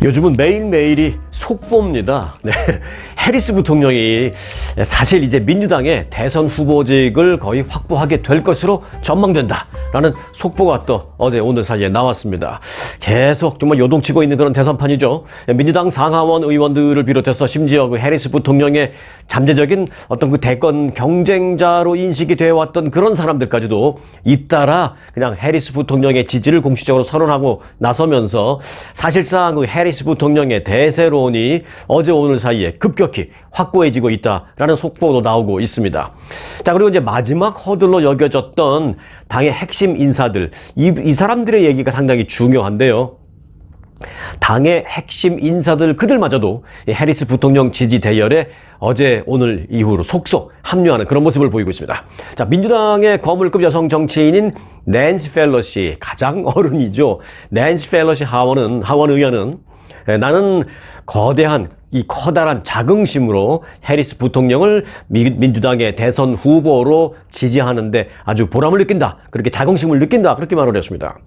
요즘은 매일매일이 속보입니다. 네. 해리스 부통령이 사실 이제 민주당의 대선 후보직을 거의 확보하게 될 것으로 전망된다라는 속보가 또 어제 오늘 사이에 나왔습니다. 계속 정말 요동치고 있는 그런 대선판이죠. 민주당 상하원 의원들을 비롯해서 심지어 그 해리스 부통령의 잠재적인 어떤 그 대권 경쟁자로 인식이 되어 왔던 그런 사람들까지도 잇따라 그냥 해리스 부통령의 지지를 공식적으로 선언하고 나서면서 사실상 그 해리스 부통령의 대세론이 어제 오늘 사이에 급격히 확고해지고 있다라는 속보도 나오고 있습니다. 자, 그리고 이제 마지막 허들로 여겨졌던 당의 핵심 인사들, 이 사람들의 얘기가 상당히 중요한데요. 당의 핵심 인사들 그들마저도 해리스 부통령 지지 대열에 어제 오늘 이후로 속속 합류하는 그런 모습을 보이고 있습니다. 자, 민주당의 거물급 여성 정치인인 낸시 펠로시, 가장 어른이죠. 낸시 펠로시 하원 의원은 나는 거대한 이 커다란 자긍심으로 해리스 부통령을 민주당의 대선 후보로 지지하는데 아주 보람을 느낀다. 그렇게 자긍심을 느낀다. 그렇게 말을 했습니다.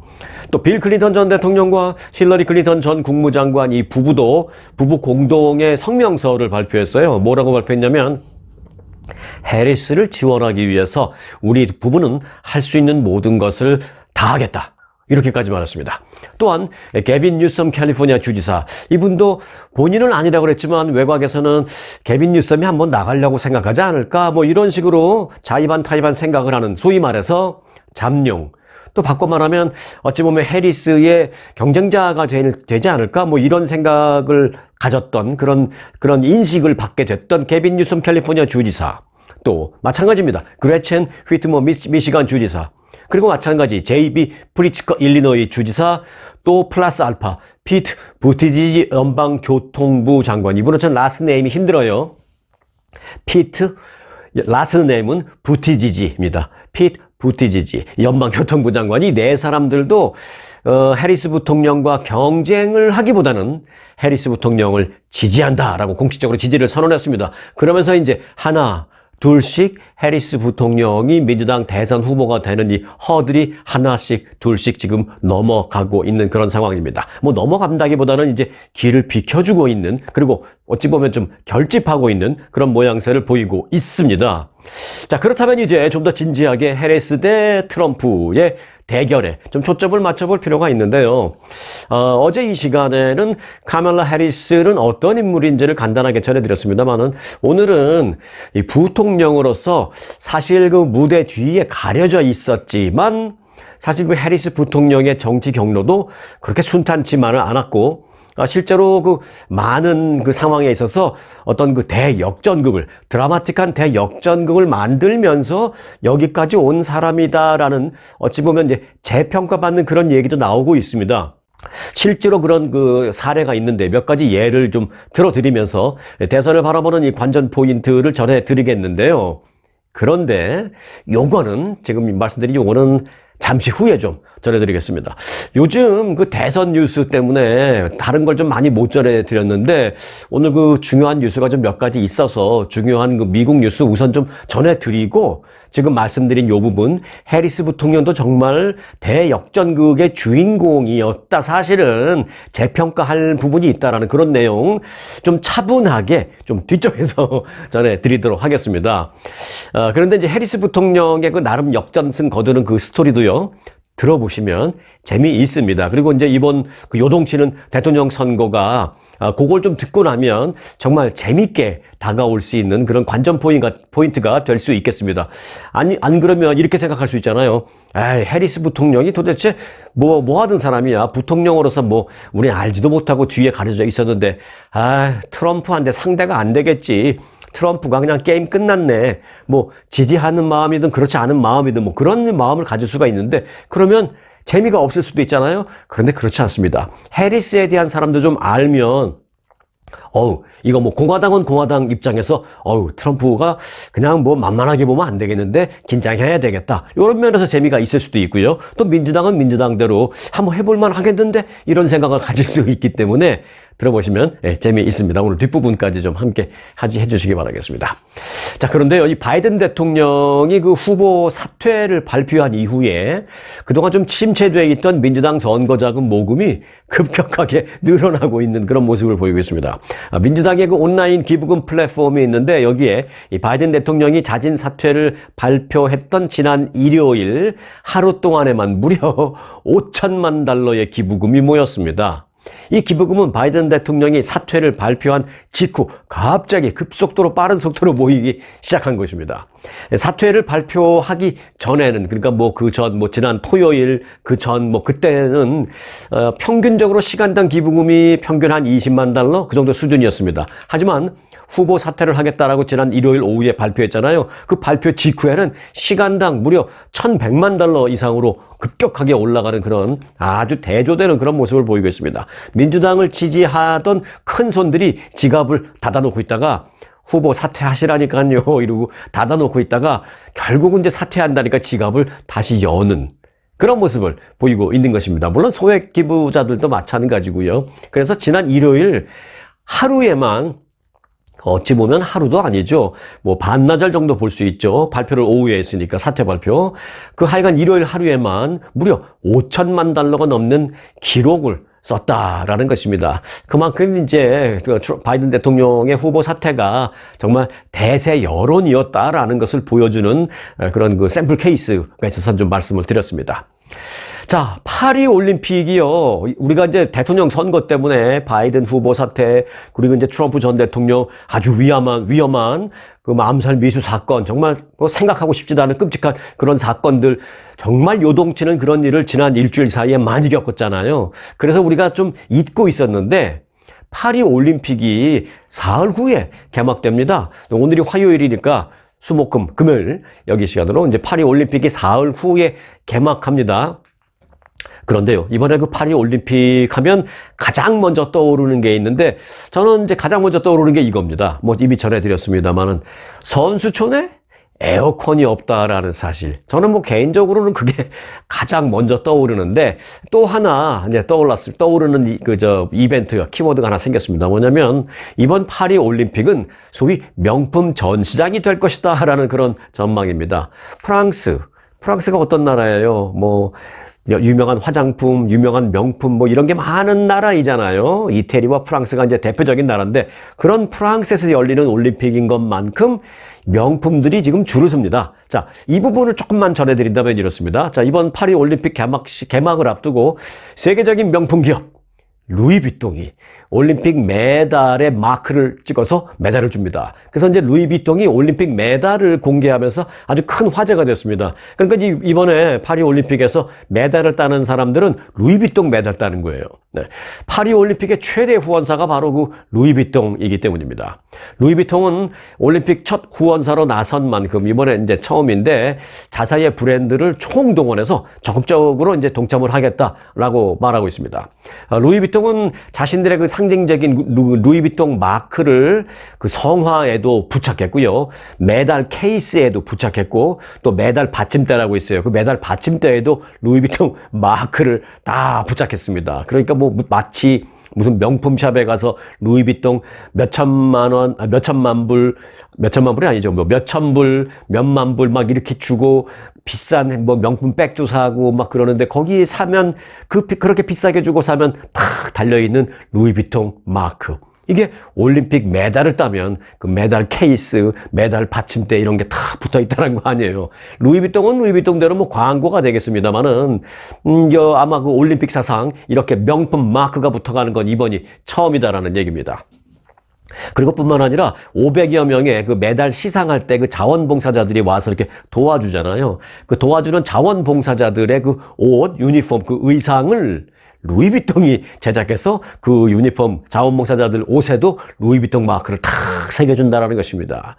또 빌 클린턴 전 대통령과 힐러리 클린턴 전 국무장관 이 부부 공동의 성명서를 발표했어요. 뭐라고 발표했냐면 해리스를 지원하기 위해서 우리 부부는 할 수 있는 모든 것을 다 하겠다. 이렇게까지 말했습니다. 또한 게빈 뉴섬 캘리포니아 주지사, 이분도 본인은 아니라고 그랬지만 외곽에서는 게빈 뉴섬이 한번 나가려고 생각하지 않을까 뭐 이런 식으로 자의반 타의반 생각을 하는, 소위 말해서 잠룡, 또 바꿔 말하면 어찌 보면 해리스의 경쟁자가 되지 않을까 뭐 이런 생각을 가졌던 그런 인식을 받게 됐던 게빈 뉴섬 캘리포니아 주지사, 또 마찬가지입니다. 그레첸 휘트머 미시간 주지사, 그리고 마찬가지 제이비 프리츠커 일리노이 주지사, 또 플러스 알파 피트 부티지지 연방교통부 장관, 이분은 전 라스트 네임이 힘들어요. 피트, 라스트 네임은 부티지지입니다. 피트 부티지지 연방교통부 장관이 네 사람들도 해리스 부통령과 경쟁을 하기보다는 해리스 부통령을 지지한다라고 공식적으로 지지를 선언했습니다. 그러면서 이제 하나 둘씩 해리스 부통령이 민주당 대선 후보가 되는 이 허들이 하나씩 둘씩 지금 넘어가고 있는 그런 상황입니다. 뭐 넘어간다기보다는 이제 길을 비켜주고 있는, 그리고 어찌 보면 좀 결집하고 있는 그런 모양새를 보이고 있습니다. 자, 그렇다면 이제 좀 더 진지하게 해리스 대 트럼프의 대결에 좀 초점을 맞춰볼 필요가 있는데요. 어제 이 시간에는 카멀라 해리스는 어떤 인물인지를 간단하게 전해드렸습니다만은 오늘은 이 부통령으로서 사실 그 무대 뒤에 가려져 있었지만 사실 그 해리스 부통령의 정치 경로도 그렇게 순탄치만은 않았고, 실제로 그 많은 그 상황에 있어서 어떤 그 대역전극을, 드라마틱한 대역전극을 만들면서 여기까지 온 사람이다라는, 어찌 보면 이제 재평가받는 그런 얘기도 나오고 있습니다. 실제로 그런 그 사례가 있는데 몇 가지 예를 좀 들어드리면서 대선을 바라보는 이 관전 포인트를 전해드리겠는데요. 그런데 요거는, 지금 말씀드린 요거는 잠시 후에 좀 전해드리겠습니다. 요즘 그 대선 뉴스 때문에 다른 걸 좀 많이 못 전해드렸는데 오늘 그 중요한 뉴스가 좀 몇 가지 있어서 중요한 그 미국 뉴스 우선 좀 전해드리고, 지금 말씀드린 요 부분, 해리스 부통령도 정말 대역전극의 주인공이었다, 사실은 재평가할 부분이 있다라는 그런 내용 좀 차분하게 좀 뒤쪽에서 전해드리도록 하겠습니다. 그런데 이제 해리스 부통령의 그 나름 역전승 거두는 그 스토리도요, 들어보시면 재미있습니다. 그리고 이제 이번 그 요동치는 대통령 선거가 그걸 좀 듣고 나면 정말 재밌게 다가올 수 있는 그런 관전 포인트가 될 수 있겠습니다. 안 그러면 이렇게 생각할 수 있잖아요. 에이, 해리스 부통령이 도대체 뭐 하던 사람이야. 부통령으로서 뭐 우린 알지도 못하고 뒤에 가려져 있었는데, 트럼프한테 상대가 안 되겠지. 트럼프가 그냥 게임 끝났네. 뭐 지지하는 마음이든 그렇지 않은 마음이든 뭐 그런 마음을 가질 수가 있는데, 그러면 재미가 없을 수도 있잖아요. 그런데 그렇지 않습니다. 해리스에 대한 사람도 좀 알면, 이거 뭐 공화당은 공화당 입장에서 트럼프가 그냥 뭐 만만하게 보면 안 되겠는데 긴장해야 되겠다, 이런 면에서 재미가 있을 수도 있고요. 또 민주당은 민주당대로 한번 해볼만 하겠는데 이런 생각을 가질 수 있기 때문에 들어보시면 재미있습니다. 오늘 뒷부분까지 좀 함께 해주시기 바라겠습니다. 자, 그런데요, 이 바이든 대통령이 그 후보 사퇴를 발표한 이후에 그동안 좀 침체되어 있던 민주당 선거자금 모금이 급격하게 늘어나고 있는 그런 모습을 보이고 있습니다. 민주당의 그 온라인 기부금 플랫폼이 있는데 여기에 이 바이든 대통령이 자진 사퇴를 발표했던 지난 일요일 하루 동안에만 무려 5천만 달러의 기부금이 모였습니다. 이 기부금은 바이든 대통령이 사퇴를 발표한 직후 갑자기 급속도로 빠른 속도로 모이기 시작한 것입니다. 사퇴를 발표하기 전에는, 그러니까 지난 토요일 그때는 평균적으로 시간당 기부금이 평균 한 20만 달러 그 정도 수준이었습니다. 하지만 후보 사퇴를 하겠다라고 지난 일요일 오후에 발표했잖아요. 그 발표 직후에는 시간당 무려 1,100만 달러 이상으로 급격하게 올라가는 그런 아주 대조되는 그런 모습을 보이고 있습니다. 민주당을 지지하던 큰 손들이 지갑을 닫아놓고 있다가 후보 사퇴하시라니까요 이러고 닫아놓고 있다가 결국은 이제 사퇴한다니까 지갑을 다시 여는 그런 모습을 보이고 있는 것입니다. 물론 소액 기부자들도 마찬가지고요. 그래서 지난 일요일 하루에만 어찌 보면 하루도 아니죠. 반나절 정도 볼 수 있죠. 발표를 오후에 했으니까 사퇴 발표. 하여간 일요일 하루에만 무려 5천만 달러가 넘는 기록을 썼다라는 것입니다. 그만큼 이제 바이든 대통령의 후보 사퇴가 정말 대세 여론이었다라는 것을 보여주는 그런 샘플 케이스가 있어서 좀 말씀을 드렸습니다. 자, 파리 올림픽이요. 우리가 이제 대통령 선거 때문에 바이든 후보 사퇴, 그리고 이제 트럼프 전 대통령 아주 위험한 암살 미수 사건, 정말 생각하고 싶지도 않은 끔찍한 그런 사건들, 정말 요동치는 그런 일을 지난 일주일 사이에 많이 겪었잖아요. 그래서 우리가 좀 잊고 있었는데, 파리 올림픽이 사흘 후에 개막됩니다. 오늘이 화요일이니까 수목금 금요일 여기 시간으로 이제 파리 올림픽이 사흘 후에 개막합니다. 그런데요, 이번에 파리 올림픽 하면 가장 먼저 떠오르는 게 있는데, 저는 이제 가장 먼저 떠오르는 게 이겁니다. 이미 전해드렸습니다만은, 선수촌에 에어컨이 없다라는 사실. 저는 개인적으로는 그게 가장 먼저 떠오르는데, 또 하나 이제 떠오르는 이벤트가, 키워드가 하나 생겼습니다. 뭐냐면, 이번 파리 올림픽은 소위 명품 전시장이 될 것이다 라는 그런 전망입니다. 프랑스가 어떤 나라예요? 유명한 화장품, 유명한 명품 이런 게 많은 나라이잖아요. 이태리와 프랑스가 이제 대표적인 나라인데, 그런 프랑스에서 열리는 올림픽인 것만큼 명품들이 지금 줄을 섭니다. 자, 이 부분을 조금만 전해드린다면 이렇습니다. 자, 이번 파리 올림픽 개막을 앞두고 세계적인 명품 기업 루이비통이 올림픽 메달에 마크를 찍어서 메달을 줍니다. 그래서 이제 루이비통이 올림픽 메달을 공개하면서 아주 큰 화제가 됐습니다. 그러니까 이번에 파리 올림픽에서 메달을 따는 사람들은 루이비통 메달 따는 거예요. 네. 파리 올림픽의 최대 후원사가 바로 루이비통이기 때문입니다. 루이비통은 올림픽 첫 후원사로 나선 만큼 이번에 이제 처음인데 자사의 브랜드를 총동원해서 적극적으로 이제 동참을 하겠다라고 말하고 있습니다. 루이비통은 자신들의 상징적인 루이비통 마크를 성화에도 부착했고요. 메달 케이스에도 부착했고, 또 메달 받침대라고 있어요. 메달 받침대에도 루이비통 마크를 다 부착했습니다. 그러니까 마치 무슨 명품샵에 가서 루이비통 몇천만 불이 아니죠. 몇천 불, 몇만 불 이렇게 주고 비싼 명품 백도 사고 그러는데 거기 사면 그렇게 비싸게 주고 사면 탁 달려있는 루이비통 마크. 이게 올림픽 메달을 따면 메달 케이스, 메달 받침대 이런 게 다 붙어 있다는 거 아니에요. 루이비통은 루이비통대로 광고가 되겠습니다만은, 아마 올림픽 사상 이렇게 명품 마크가 붙어가는 건 이번이 처음이다라는 얘기입니다. 그리고 뿐만 아니라 500여 명의 메달 시상할 때 자원봉사자들이 와서 이렇게 도와주잖아요. 도와주는 자원봉사자들의 옷, 유니폼, 의상을 루이비통이 제작해서 유니폼 자원봉사자들 옷에도 루이비통 마크를 탁 새겨준다라는 것입니다.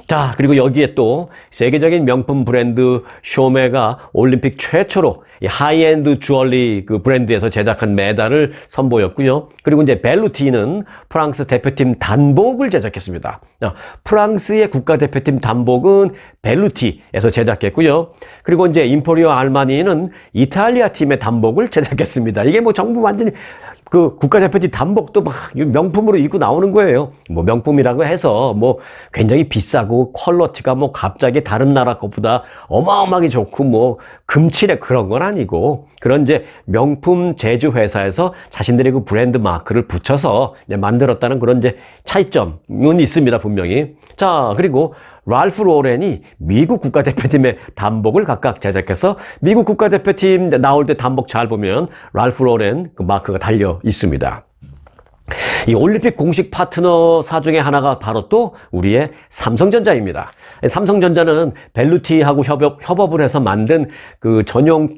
자, 그리고 여기에 또 세계적인 명품 브랜드 쇼메가 올림픽 최초로 하이엔드 주얼리 브랜드에서 제작한 메달을 선보였고요. 그리고 이제 벨루티는 프랑스 대표팀 단복을 제작했습니다. 프랑스의 국가대표팀 단복은 벨루티에서 제작했고요. 그리고 이제 임포리오 알마니는 이탈리아 팀의 단복을 제작했습니다. 이게 전부 완전히 그 국가대표팀 단복도 막 명품으로 입고 나오는 거예요. 뭐 명품이라고 해서 뭐 굉장히 비싸고 퀄리티가 뭐 갑자기 다른 나라 것보다 어마어마하게 좋고 뭐 금칠에 그런 건 아니고 그런 이제 명품 제조 회사에서 자신들의 그 브랜드 마크를 붙여서 이제 만들었다는 그런 이제 차이점은 있습니다, 분명히. 자, 그리고 랄프 로렌이 미국 국가대표팀의 단복을 각각 제작해서 미국 국가대표팀 나올 때 단복 잘 보면 랄프 로렌 그 마크가 달려 있습니다. 이 올림픽 공식 파트너사 중에 하나가 바로 또 우리의 삼성전자입니다. 삼성전자는 벨루티하고 협업을 해서 만든 그 전용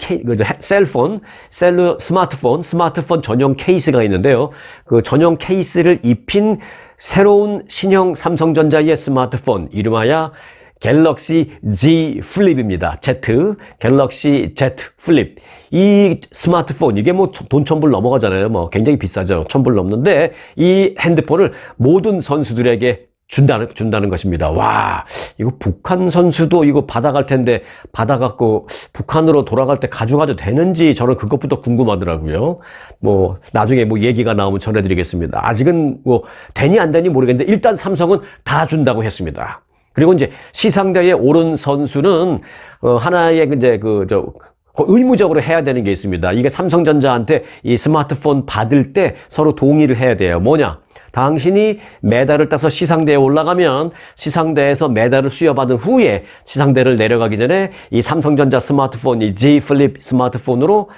스마트폰 전용 케이스가 있는데요. 그 전용 케이스를 입힌 새로운 신형 삼성전자의 스마트폰 이름하여 갤럭시 Z 플립입니다. 갤럭시 Z 플립. 이 스마트폰, 이게 뭐 돈 1,000불 넘어가잖아요. 뭐 굉장히 비싸죠. 1,000불 넘는데 이 핸드폰을 모든 선수들에게 준다는 것입니다. 와, 이거 북한 선수도 이거 받아갈 텐데 받아갖고 북한으로 돌아갈 때 가져가도 되는지 저는 그것부터 궁금하더라고요. 뭐 나중에 뭐 얘기가 나오면 전해드리겠습니다. 아직은 뭐 되니 안 되니 모르겠는데 일단 삼성은 다 준다고 했습니다. 그리고 이제 시상대에 오른 선수는 하나의 이제 의무적으로 해야 되는 게 있습니다. 이게 삼성전자한테 이 스마트폰 받을 때 서로 동의를 해야 돼요. 뭐냐? 당신이 메달을 따서 시상대에 올라가면 시상대에서 메달을 수여받은 후에 시상대를 내려가기 전에 이 삼성전자 스마트폰, 이 Z 플립 스마트폰으로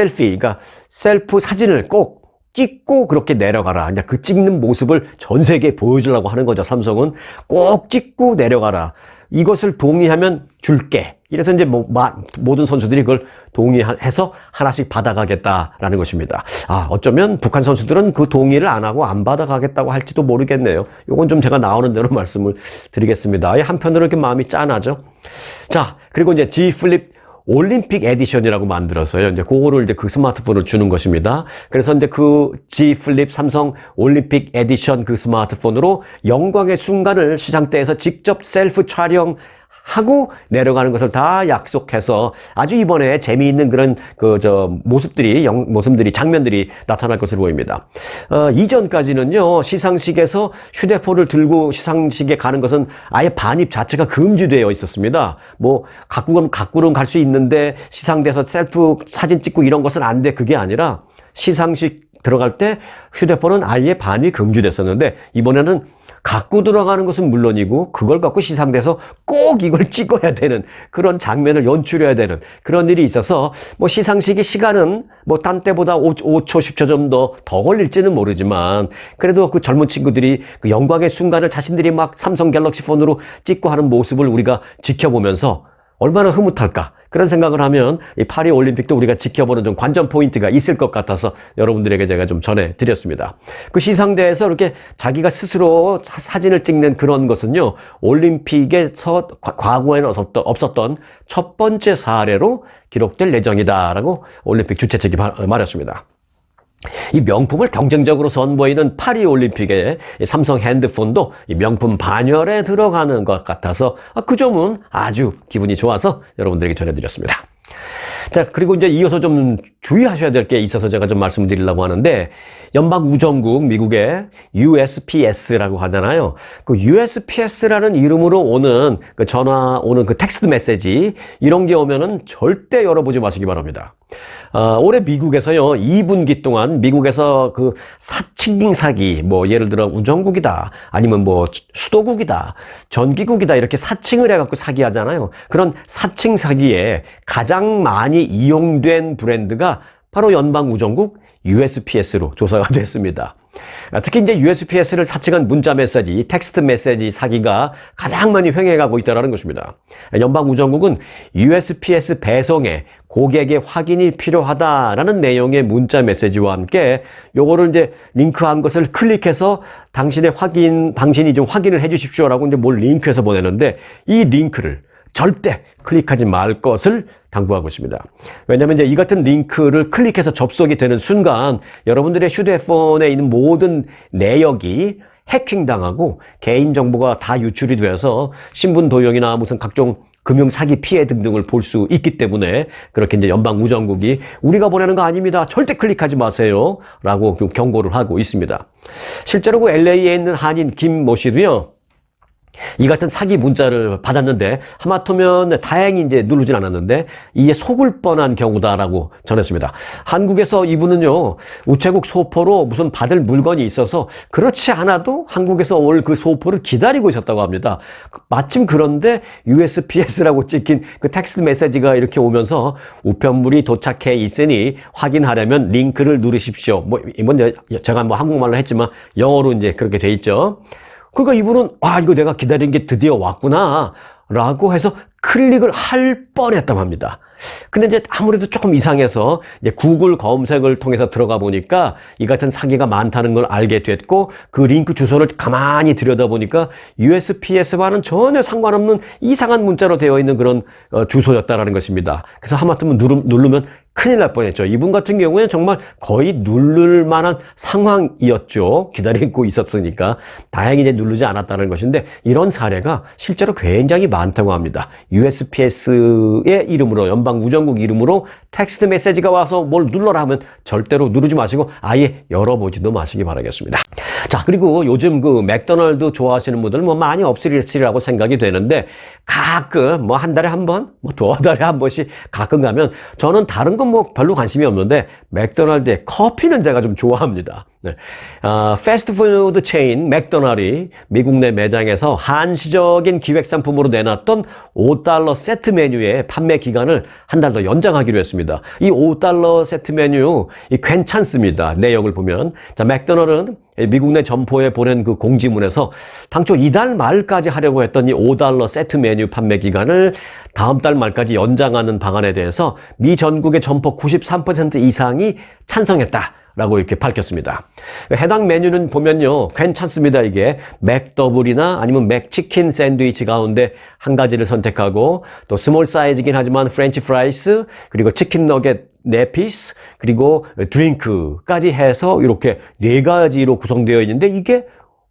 그러니까 셀프 사진을 꼭 찍고 그렇게 내려가라. 그냥 그 찍는 모습을 전 세계에 보여주려고 하는 거죠. 삼성은 꼭 찍고 내려가라. 이것을 동의하면 줄게. 이래서 이제 모든 선수들이 그걸 동의해서 하나씩 받아가겠다라는 것입니다. 아, 어쩌면 북한 선수들은 그 동의를 안 하고 안 받아가겠다고 할지도 모르겠네요. 요건 좀 제가 나오는 대로 말씀을 드리겠습니다. 한편으로 이렇게 마음이 짠하죠. 자, 그리고 이제 G 플립 올림픽 에디션이라고 만들었어요. 이제 그거를 이제 그 스마트폰을 주는 것입니다. 그래서 이제 그 G 플립 삼성 올림픽 에디션 그 스마트폰으로 영광의 순간을 시상대에서 직접 셀프 촬영하고 내려가는 것을 다 약속해서 아주 이번에 재미있는 그런 모습들이 장면들이 나타날 것으로 보입니다. 이전까지는요, 시상식에서 휴대폰을 들고 시상식에 가는 것은 아예 반입 자체가 금지되어 있었습니다. 뭐, 가꾸는 갈 수 있는데 시상대에서 셀프 사진 찍고 이런 것은 안 돼. 그게 아니라 시상식 들어갈 때 휴대폰은 아예 반입 금지됐었는데 이번에는 갖고 들어가는 것은 물론이고 그걸 갖고 시상대에서 꼭 이걸 찍어야 되는 그런 장면을 연출해야 되는 그런 일이 있어서 뭐 시상식의 시간은 뭐 딴 때보다 5초, 10초 좀 더 걸릴지는 모르지만 그래도 그 젊은 친구들이 그 영광의 순간을 자신들이 막 삼성 갤럭시 폰으로 찍고 하는 모습을 우리가 지켜보면서 얼마나 흐뭇할까. 그런 생각을 하면 이 파리 올림픽도 우리가 지켜보는 좀 관전 포인트가 있을 것 같아서 여러분들에게 제가 좀 전해드렸습니다. 그 시상대에서 이렇게 자기가 스스로 사진을 찍는 그런 것은요, 올림픽에서 과거에는 없었던 첫 번째 사례로 기록될 예정이다라고 올림픽 주최 측이 말했습니다. 이 명품을 경쟁적으로 선보이는 파리 올림픽의 삼성 핸드폰도 이 명품 반열에 들어가는 것 같아서 그 점은 아주 기분이 좋아서 여러분들에게 전해드렸습니다. 자, 그리고 이제 이어서 좀 주의하셔야 될 게 있어서 제가 좀 말씀을 드리려고 하는데, 연방우정국 미국의 USPS라고 하잖아요. 그 USPS라는 이름으로 오는 그 전화 오는 그 텍스트 메시지 이런 게 오면은 절대 열어보지 마시기 바랍니다. 올해 미국에서요, 2분기 동안 미국에서 그 사칭 사기, 뭐 예를 들어 우정국이다, 아니면 뭐 수도국이다, 전기국이다 이렇게 사칭을 해갖고 사기하잖아요. 그런 사칭 사기에 가장 많이 이용된 브랜드가 바로 연방우정국 USPS로 조사가 됐습니다. 특히 이제 USPS를 사칭한 문자 메시지, 텍스트 메시지 사기가 가장 많이 횡행하고 있다는 것입니다. 연방우정국은 USPS 배송에 고객의 확인이 필요하다라는 내용의 문자 메시지와 함께 요거를 이제 링크한 것을 클릭해서 당신이 좀 확인을 해 주십시오라고 이제 뭘 링크해서 보내는데 이 링크를 절대 클릭하지 말 것을 당부하고 있습니다. 왜냐하면 이제 이 같은 링크를 클릭해서 접속이 되는 순간 여러분들의 휴대폰에 있는 모든 내역이 해킹당하고 개인정보가 다 유출이 되어서 신분 도용이나 무슨 각종 금융 사기 피해 등등을 볼 수 있기 때문에 그렇게 이제 연방우정국이 우리가 보내는 거 아닙니다. 절대 클릭하지 마세요. 라고 경고를 하고 있습니다. 실제로 그 LA에 있는 한인 김모 씨도요. 이 같은 사기 문자를 받았는데 하마터면 다행히 이제 누르진 않았는데 이게 속을 뻔한 경우다라고 전했습니다. 한국에서 이분은요 우체국 소포로 무슨 받을 물건이 있어서 그렇지 않아도 한국에서 올 그 소포를 기다리고 있었다고 합니다. 마침 그런데 USPS라고 찍힌 그 텍스트 메시지가 이렇게 오면서 우편물이 도착해 있으니 확인하려면 링크를 누르십시오. 이번 제가 한국말로 했지만 영어로 이제 그렇게 돼 있죠. 그러니까 이분은 이거 내가 기다린 게 드디어 왔구나 라고 해서 클릭을 할 뻔했다고 합니다. 근데 이제 아무래도 조금 이상해서 이제 구글 검색을 통해서 들어가 보니까 이 같은 사기가 많다는 걸 알게 됐고 그 링크 주소를 가만히 들여다보니까 USPS와는 전혀 상관없는 이상한 문자로 되어 있는 그런 주소였다라는 것입니다. 그래서 하마터면 누르면 큰일 날 뻔했죠. 이분 같은 경우에는 정말 거의 누를 만한 상황이었죠. 기다리고 있었으니까. 다행히 이제 누르지 않았다는 것인데 이런 사례가 실제로 굉장히 많다고 합니다. USPS의 이름으로 연방우정국 이름으로 텍스트 메시지가 와서 뭘 눌러라 하면 절대로 누르지 마시고 아예 열어보지도 마시기 바라겠습니다. 자, 그리고 요즘 그 맥도날드 좋아하시는 분들 많이 없으리라고 생각이 되는데 가끔 한 달에 한 번, 두어 달에 한 번씩 가끔 가면 저는 다른 건 별로 관심이 없는데 맥도날드의 커피는 제가 좀 좋아합니다. 네. 패스트푸드 체인 맥도날드이 미국 내 매장에서 한시적인 기획상품으로 내놨던 $5 세트 메뉴의 판매 기간을 한 달 더 연장하기로 했습니다. 이 $5 세트 메뉴 괜찮습니다. 내역을 보면 자, 맥도날드는 미국 내 점포에 보낸 그 공지문에서 당초 이달 말까지 하려고 했던 이 $5 세트 메뉴 판매 기간을 다음 달 말까지 연장하는 방안에 대해서 미 전국의 점포 93% 이상이 찬성했다. 라고 이렇게 밝혔습니다. 해당 메뉴는 보면요, 괜찮습니다. 이게 맥더블이나 아니면 맥치킨 샌드위치 가운데 한 가지를 선택하고 또 스몰 사이즈긴 하지만 프렌치 프라이스 그리고 치킨 너겟 4피스 그리고 드링크까지 해서 이렇게 4가지로 구성되어 있는데 이게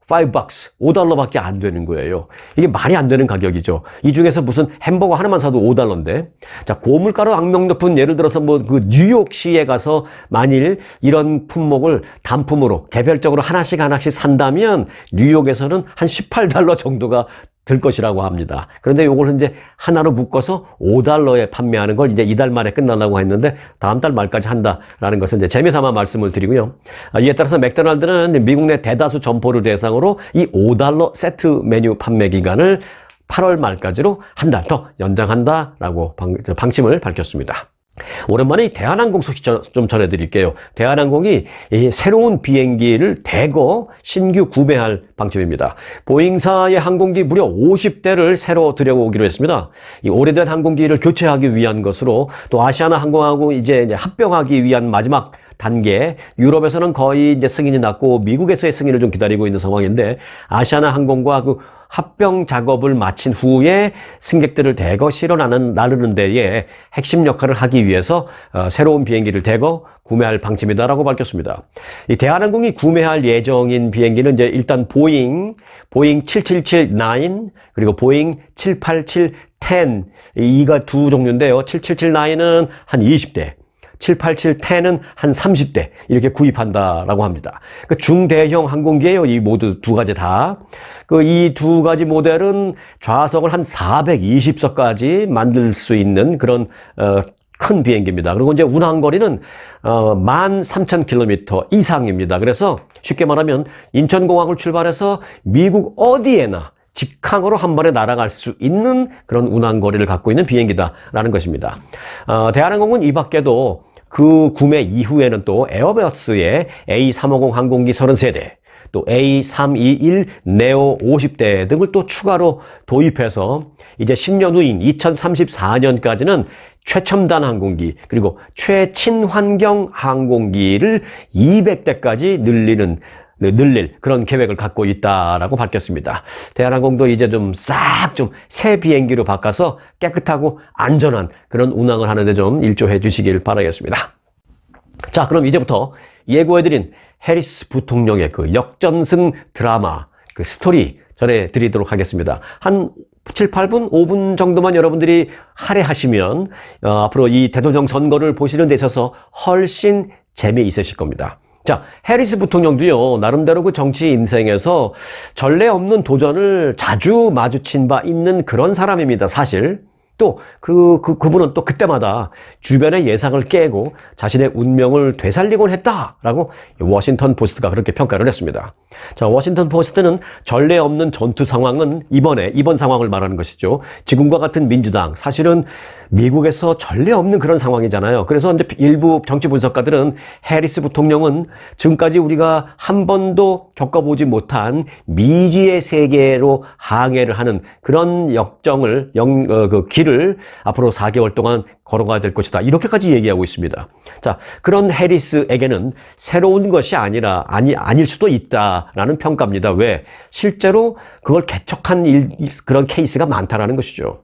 $5밖에 안 되는 거예요. 이게 말이 안 되는 가격이죠. 이 중에서 무슨 햄버거 하나만 사도 $5인데. 자, 고물가로 악명 높은 예를 들어서 그 뉴욕시에 가서 만일 이런 품목을 단품으로 개별적으로 하나씩 산다면 뉴욕에서는 한 $18 정도가 들 것이라고 합니다. 그런데 이걸 이제 하나로 묶어서 $5에 판매하는 걸 이제 이달 말에 끝나려고 했는데 다음 달 말까지 한다라는 것은 이제 재미삼아 말씀을 드리고요. 이에 따라서 맥도날드는 미국 내 대다수 점포를 대상으로 이 $5 세트 메뉴 판매 기간을 8월 말까지로 한 달 더 연장한다라고 방침을 밝혔습니다. 오랜만에 대한항공 소식 좀 전해드릴게요. 대한항공이 이 새로운 비행기를 대거 신규 구매할 방침입니다. 보잉사의 항공기 무려 50대를 새로 들여오기로 했습니다. 이 오래된 항공기를 교체하기 위한 것으로 또 아시아나 항공하고 이제 합병하기 위한 마지막 단계, 유럽에서는 거의 이제 승인이 났고 미국에서의 승인을 좀 기다리고 있는 상황인데 아시아나 항공과 그 합병 작업을 마친 후에 승객들을 대거 실어 나르는 데에 핵심 역할을 하기 위해서 새로운 비행기를 대거 구매할 방침이다라고 밝혔습니다. 이 대한항공이 구매할 예정인 비행기는 이제 일단 보잉 7779 그리고 보잉 787-10 이가 두 종류인데요. 7779는 한 20대 787-10은 한 30대 이렇게 구입한다라고 합니다. 그 중대형 항공기예요. 이 모두 두 가지 다. 그 이 두 가지 모델은 좌석을 한 420석까지 만들 수 있는 그런 큰 비행기입니다. 그리고 이제 운항거리는 13,000km 이상입니다. 그래서 쉽게 말하면 인천공항을 출발해서 미국 어디에나 직항으로 한 번에 날아갈 수 있는 그런 운항거리를 갖고 있는 비행기다라는 것입니다. 대한항공은 이 밖에도 그 구매 이후에는 또 에어버스의 A350 항공기 33대, 또 A321 네오 50대 등을 또 추가로 도입해서 이제 10년 후인 2034년까지는 최첨단 항공기 그리고 최친환경 항공기를 200대까지 늘릴 그런 계획을 갖고 있다라고 밝혔습니다. 대한항공도 이제 좀 새 비행기로 바꿔서 깨끗하고 안전한 그런 운항을 하는데 좀 일조해 주시길 바라겠습니다. 자, 그럼 이제부터 예고해드린 해리스 부통령의 그 역전승 드라마 그 스토리 전해드리도록 하겠습니다. 7, 8분, 5분 정도만 여러분들이 할애하시면 앞으로 이 대통령 선거를 보시는 데 있어서 훨씬 재미있으실 겁니다. 자, 해리스 부통령도요, 나름대로 그 정치 인생에서 전례 없는 도전을 자주 마주친 바 있는 그런 사람입니다, 사실. 또 그분은 또 그때마다 주변의 예상을 깨고 자신의 운명을 되살리곤 했다라고 워싱턴 포스트가 그렇게 평가를 했습니다. 자, 워싱턴 포스트는 전례 없는 전투 상황은 이번 상황을 말하는 것이죠. 지금과 같은 민주당, 사실은 미국에서 전례 없는 그런 상황이잖아요. 그래서 이제 일부 정치 분석가들은 해리스 부통령은 지금까지 우리가 한 번도 겪어보지 못한 미지의 세계로 항해를 하는 그런 역정을 그 길을 앞으로 4개월 동안 걸어가야 될 것이다. 이렇게까지 얘기하고 있습니다. 자, 그런 해리스에게는 새로운 것이 아닐 수도 있다라는 평가입니다. 왜? 실제로 그걸 개척한 그런 케이스가 많다라는 것이죠.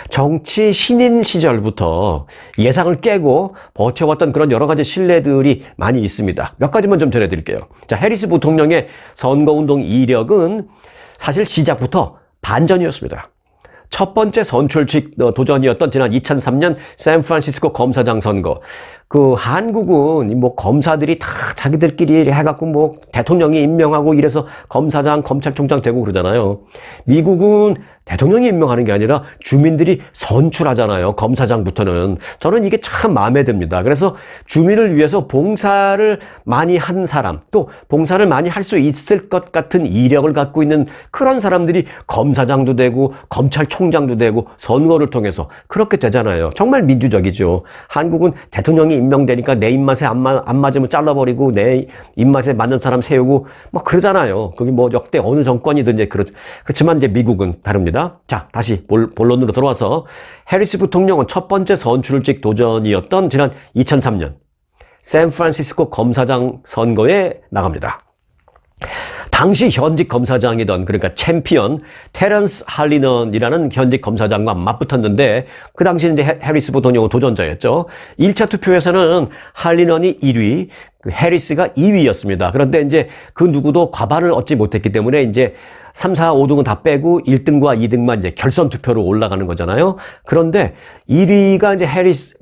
정치 신인 시절부터 예상을 깨고 버텨왔던 그런 여러 가지 신뢰들이 많이 있습니다. 몇 가지만 좀 전해드릴게요. 자, 해리스 부통령의 선거운동 이력은 사실 시작부터 반전이었습니다. 첫 번째 선출직 도전이었던 지난 2003년 샌프란시스코 검사장 선거. 그 한국은 뭐 검사들이 다 자기들끼리 해갖고 뭐 대통령이 임명하고 이래서 검사장, 검찰총장 되고 그러잖아요. 미국은 대통령이 임명하는 게 아니라 주민들이 선출하잖아요. 검사장부터는. 저는 이게 참 마음에 듭니다. 그래서 주민을 위해서 봉사를 많이 한 사람, 또 봉사를 많이 할 수 있을 것 같은 이력을 갖고 있는 그런 사람들이 검사장도 되고 검찰총장도 되고 선거를 통해서 그렇게 되잖아요. 정말 민주적이죠. 한국은 대통령이 임명되니까 내 입맛에 안 맞으면 잘라버리고 내 입맛에 맞는 사람 세우고 뭐 그러잖아요. 그게 뭐 역대 어느 정권이든 그렇지만 이제 미국은 다릅니다. 자, 다시 본론으로 돌아와서 해리스 부통령은 첫 번째 선출직 도전이었던 지난 2003년 샌프란시스코 검사장 선거에 나갑니다. 당시 현직 검사장이던 그러니까 챔피언 테런스 할리넌이라는 현직 검사장과 맞붙었는데 그 당시 이제 해리스 부통령은 도전자였죠. 1차 투표에서는 할리넌이 1위, 해리스가 2위였습니다. 그런데 이제 그 누구도 과반을 얻지 못했기 때문에 이제 3, 4, 5등은 다 빼고 1등과 2등만 이제 결선 투표로 올라가는 거잖아요. 그런데 1위가 이제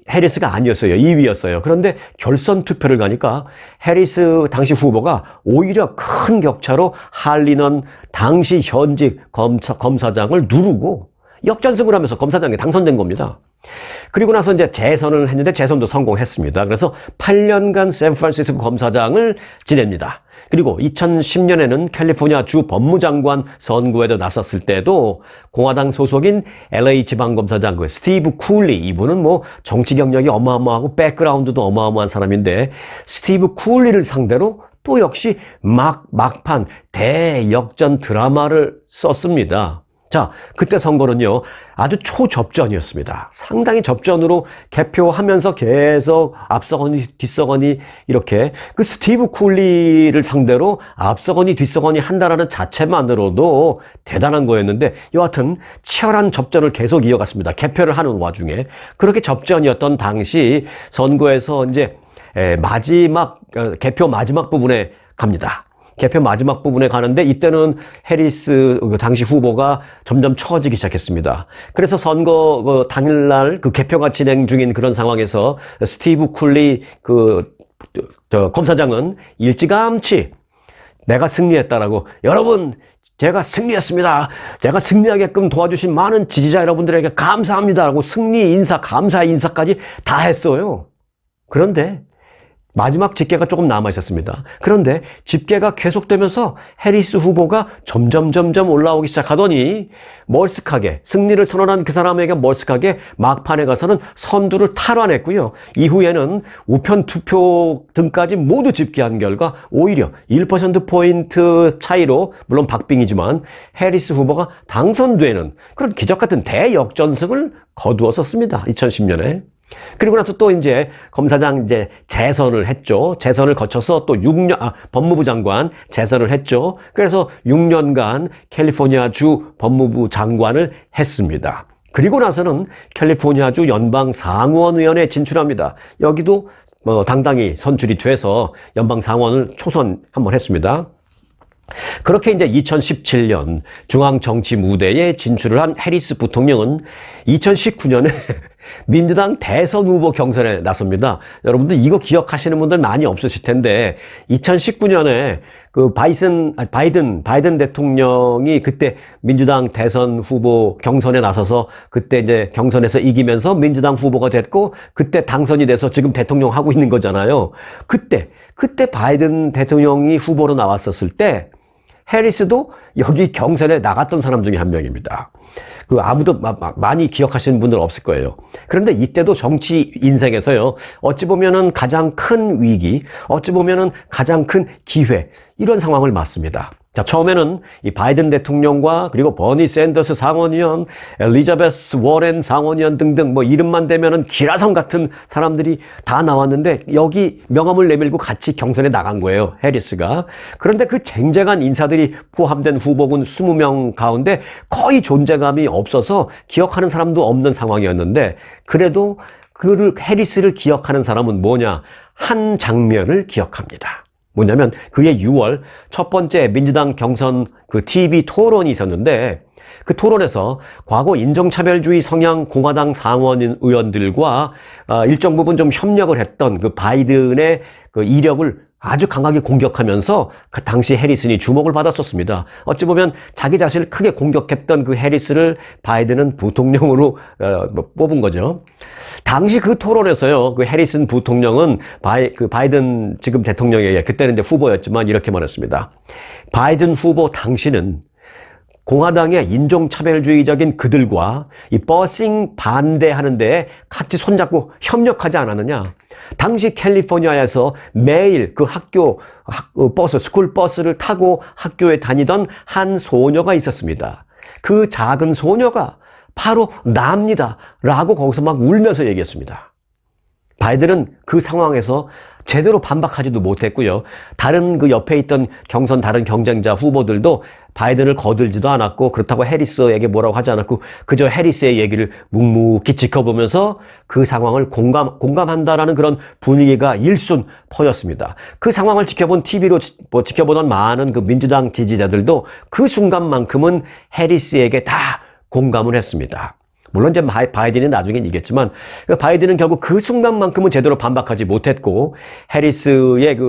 해리스가 아니었어요. 2위였어요. 그런데 결선 투표를 가니까 해리스 당시 후보가 오히려 큰 격차로 할리넌 당시 현직 검사장을 누르고 역전승을 하면서 검사장에 당선된 겁니다. 그리고 나서 이제 재선을 했는데 재선도 성공했습니다. 그래서 8년간 샌프란시스코 검사장을 지냅니다. 그리고 2010년에는 캘리포니아 주 법무장관 선거에도 나섰을 때도 공화당 소속인 LA 지방검사장 그 스티브 쿨리, 이분은 뭐 정치 경력이 어마어마하고 백그라운드도 어마어마한 사람인데 스티브 쿨리를 상대로 또 역시 막판 대역전 드라마를 썼습니다. 자, 그때 선거는요, 아주 초접전이었습니다. 상당히 접전으로 개표하면서 계속 앞서거니 뒤서거니 이렇게 그 스티브 쿨리를 상대로 앞서거니 뒤서거니 한다라는 자체만으로도 대단한 거였는데 여하튼 치열한 접전을 계속 이어갔습니다. 개표를 하는 와중에. 그렇게 접전이었던 당시 선거에서 이제 개표 마지막 부분에 갑니다. 개표 마지막 부분에 가는데 이때는 해리스 당시 후보가 점점 처지기 시작했습니다. 그래서 선거 당일날 그 개표가 진행 중인 그런 상황에서 스티브 쿨리 검사장은 일찌감치 내가 승리했다라고, 여러분 제가 승리했습니다. 제가 승리하게끔 도와주신 많은 지지자 여러분들에게 감사합니다라고 승리 인사, 감사 인사까지 다 했어요. 그런데 마지막 집계가 조금 남아 있었습니다. 그런데 집계가 계속되면서 해리스 후보가 점점 올라오기 시작하더니 머쓱하게 승리를 선언한 그 사람에게 머쓱하게 막판에 가서는 선두를 탈환했고요. 이후에는 우편 투표 등까지 모두 집계한 결과 오히려 1%포인트 차이로, 물론 박빙이지만 해리스 후보가 당선되는 그런 기적 같은 대역전승을 거두었었습니다. 2010년에. 그리고 나서 또 이제 검사장 재선을 했죠. 재선을 거쳐서 또 법무부 장관 재선을 했죠. 그래서 6년간 캘리포니아 주 법무부 장관을 했습니다. 그리고 나서는 캘리포니아 주 연방 상원의원에 진출합니다. 여기도 당당히 선출이 돼서 연방 상원을 초선 한번 했습니다. 그렇게 이제 2017년 중앙 정치 무대에 진출을 한 해리스 부통령은 2019년에 민주당 대선 후보 경선에 나섭니다. 여러분들 이거 기억하시는 분들 많이 없으실 텐데 2019년에 그 바이든 대통령이 그때 민주당 대선 후보 경선에 나서서 그때 이제 경선에서 이기면서 민주당 후보가 됐고 그때 당선이 돼서 지금 대통령 하고 있는 거잖아요. 그때 바이든 대통령이 후보로 나왔었을 때 해리스도 여기 경선에 나갔던 사람 중에 한 명입니다. 그 아무도 많이 기억하시는 분들 없을 거예요. 그런데 이때도 정치 인생에서요, 어찌 보면은 가장 큰 위기, 어찌 보면은 가장 큰 기회, 이런 상황을 맞습니다. 자, 처음에는 이 바이든 대통령과 그리고 버니 샌더스 상원의원, 엘리자베스 워렌 상원의원 등등 뭐 이름만 대면은 기라성 같은 사람들이 다 나왔는데 여기 명함을 내밀고 같이 경선에 나간 거예요, 해리스가. 그런데 그 쟁쟁한 인사들이 포함된 후보군 20명 가운데 거의 존재감이 없어서 기억하는 사람도 없는 상황이었는데 그래도 해리스를 기억하는 사람은 뭐냐? 한 장면을 기억합니다. 뭐냐면 그해 6월 첫 번째 민주당 경선 그 TV 토론이 있었는데 그 토론에서 과거 인종차별주의 성향 공화당 상원 의원들과 일정 부분 좀 협력을 했던 그 바이든의 그 이력을 아주 강하게 공격하면서 그 당시 해리슨이 주목을 받았었습니다. 어찌 보면 자기 자신을 크게 공격했던 그 해리스를 바이든은 부통령으로 뽑은 거죠. 당시 그 토론에서요, 그 해리슨 부통령은 바이든 지금 대통령에게 그때는 이제 후보였지만 이렇게 말했습니다. 바이든 후보 당신은 공화당의 인종차별주의적인 그들과 이 버싱 반대하는 데에 같이 손잡고 협력하지 않았느냐? 당시 캘리포니아에서 매일 그 스쿨 버스를 타고 학교에 다니던 한 소녀가 있었습니다. 그 작은 소녀가 바로 나입니다. 라고 거기서 막 울면서 얘기했습니다. 바이든은 그 상황에서 제대로 반박하지도 못했고요. 다른 그 옆에 있던 다른 경쟁자 후보들도 바이든을 거들지도 않았고 그렇다고 해리스에게 뭐라고 하지 않았고 그저 해리스의 얘기를 묵묵히 지켜보면서 그 상황을 공감한다라는 그런 분위기가 일순 퍼졌습니다. 그 상황을 지켜본 TV로 지켜보던 많은 그 민주당 지지자들도 그 순간만큼은 해리스에게 다 공감을 했습니다. 물론 이제 바이든이 나중엔 이겼지만 바이든은 결국 그 순간만큼은 제대로 반박하지 못했고 해리스의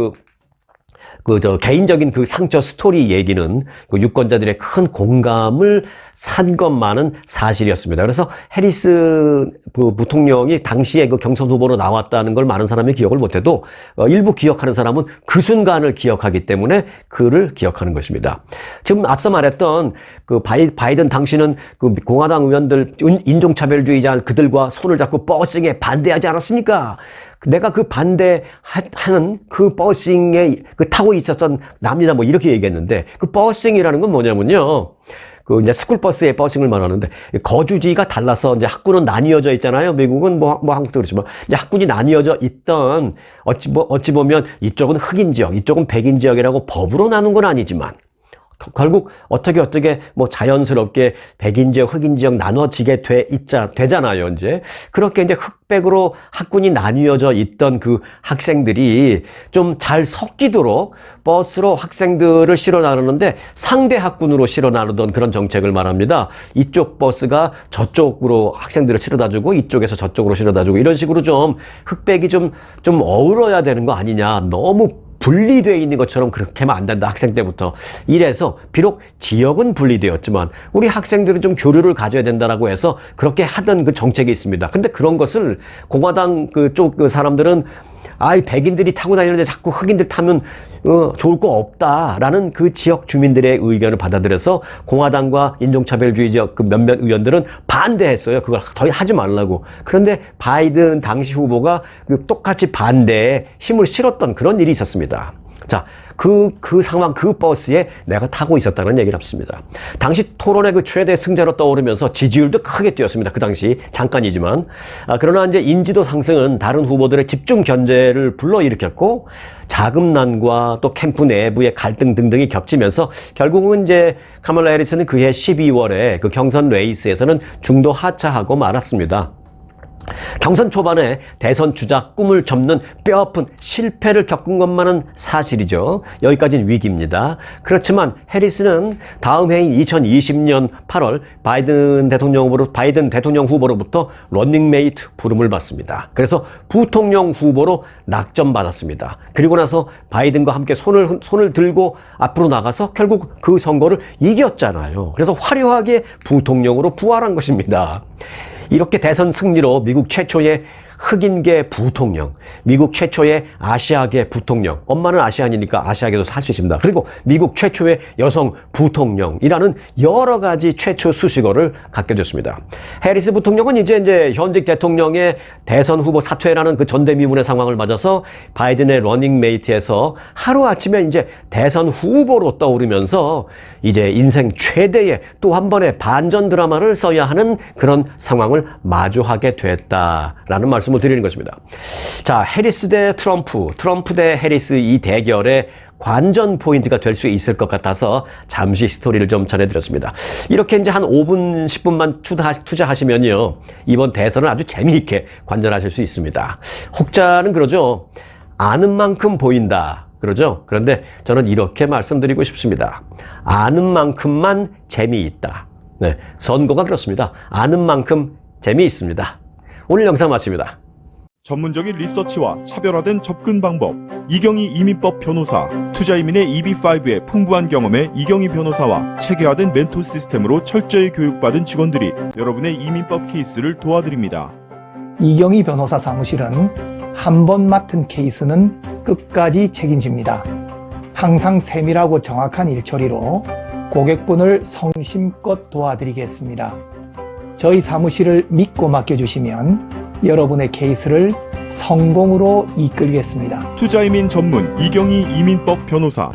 개인적인 그 상처 스토리 얘기는 그 유권자들의 큰 공감을 산 것만은 사실이었습니다. 그래서 해리스 부통령이 당시에 그 경선 후보로 나왔다는 걸 많은 사람이 기억을 못해도 일부 기억하는 사람은 그 순간을 기억하기 때문에 그를 기억하는 것입니다. 지금 앞서 말했던 그 바이든 당신은 그 공화당 의원들 인종차별주의자 그들과 손을 잡고 버싱에 반대하지 않았습니까? 내가 그 반대하는 그 버싱에 타고 있었던 납니다. 뭐 이렇게 얘기했는데 그 버싱이라는 건 뭐냐면요. 그 이제 스쿨버스의 버싱을 말하는데 거주지가 달라서 이제 학군은 나뉘어져 있잖아요. 미국은 뭐 한국도 그렇지만 이제 학군이 나뉘어져 있던 어찌 보면 이쪽은 흑인 지역, 이쪽은 백인 지역이라고 법으로 나눈 건 아니지만 결국 어떻게 뭐 자연스럽게 백인 지역, 흑인 지역 나눠지게 되잖아요, 이제. 그렇게 이제 흑백으로 학군이 나뉘어져 있던 그 학생들이 좀 잘 섞이도록 버스로 학생들을 실어 나르는데 상대 학군으로 실어 나르던 그런 정책을 말합니다. 이쪽 버스가 저쪽으로 학생들을 실어다 주고 이쪽에서 저쪽으로 실어다 주고 이런 식으로 좀 흑백이 좀 어우러야 되는 거 아니냐. 너무 분리되어 있는 것처럼 그렇게 하면 안 된다. 학생 때부터. 이래서 비록 지역은 분리되었지만 우리 학생들은 좀 교류를 가져야 된다라고 해서 그렇게 하던 그 정책이 있습니다. 근데 그런 것을 공화당 그쪽 그 사람들은 백인들이 타고 다니는데 자꾸 흑인들 타면 좋을 거 없다라는 그 지역 주민들의 의견을 받아들여서 공화당과 인종차별주의적 그 몇몇 의원들은 반대했어요. 그걸 더 하지 말라고. 그런데 바이든 당시 후보가 똑같이 반대에 힘을 실었던 그런 일이 있었습니다. 자, 그 상황, 그 버스에 내가 타고 있었다는 얘기를 합니다. 당시 토론의 그 최대 승자로 떠오르면서 지지율도 크게 뛰었습니다. 그 당시 잠깐이지만. 그러나 이제 인지도 상승은 다른 후보들의 집중 견제를 불러일으켰고 자금난과 또 캠프 내부의 갈등 등등이 겹치면서 결국은 이제 카멀라 해리스는 그해 12월에 그 경선 레이스에서는 중도 하차하고 말았습니다. 경선 초반에 대선 주자 꿈을 접는 뼈아픈 실패를 겪은 것만은 사실이죠. 여기까지는 위기입니다. 그렇지만 해리스는 다음 해인 2020년 8월 바이든 대통령 후보로부터 러닝메이트 부름을 받습니다. 그래서 부통령 후보로 낙점받았습니다. 그리고 나서 바이든과 함께 손을 들고 앞으로 나가서 결국 그 선거를 이겼잖아요. 그래서 화려하게 부통령으로 부활한 것입니다. 이렇게 대선 승리로 미국 최초의 흑인계 부통령, 미국 최초의 아시아계 부통령, 엄마는 아시안이니까 아시아계도 할 수 있습니다. 그리고 미국 최초의 여성 부통령이라는 여러 가지 최초 수식어를 갖게 됐습니다. 해리스 부통령은 이제 현직 대통령의 대선 후보 사퇴라는 그 전대미문의 상황을 맞아서 바이든의 러닝메이트에서 하루아침에 이제 대선 후보로 떠오르면서 이제 인생 최대의 또 한 번의 반전 드라마를 써야 하는 그런 상황을 마주하게 됐다라는 말씀을 드리는 것입니다. 자, 해리스 대 트럼프, 트럼프 대 해리스 이 대결의 관전 포인트가 될 수 있을 것 같아서 잠시 스토리를 좀 전해드렸습니다. 이렇게 이제 한 5분, 10분만 투자하시면요, 이번 대선을 아주 재미있게 관전하실 수 있습니다. 혹자는 그러죠. 아는 만큼 보인다. 그러죠? 그런데 저는 이렇게 말씀드리고 싶습니다. 아는 만큼만 재미있다. 네, 선거가 그렇습니다. 아는 만큼 재미있습니다. 오늘 영상 마칩니다. 전문적인 리서치와 차별화된 접근 방법, 이경희 이민법 변호사, 투자이민의 EB5의 풍부한 경험에 이경희 변호사와 체계화된 멘토 시스템으로 철저히 교육받은 직원들이 여러분의 이민법 케이스를 도와드립니다. 이경희 변호사 사무실은 한 번 맡은 케이스는 끝까지 책임집니다. 항상 세밀하고 정확한 일처리로 고객분을 성심껏 도와드리겠습니다. 저희 사무실을 믿고 맡겨주시면 여러분의 케이스를 성공으로 이끌겠습니다. 투자이민 전문 이경희 이민법 변호사.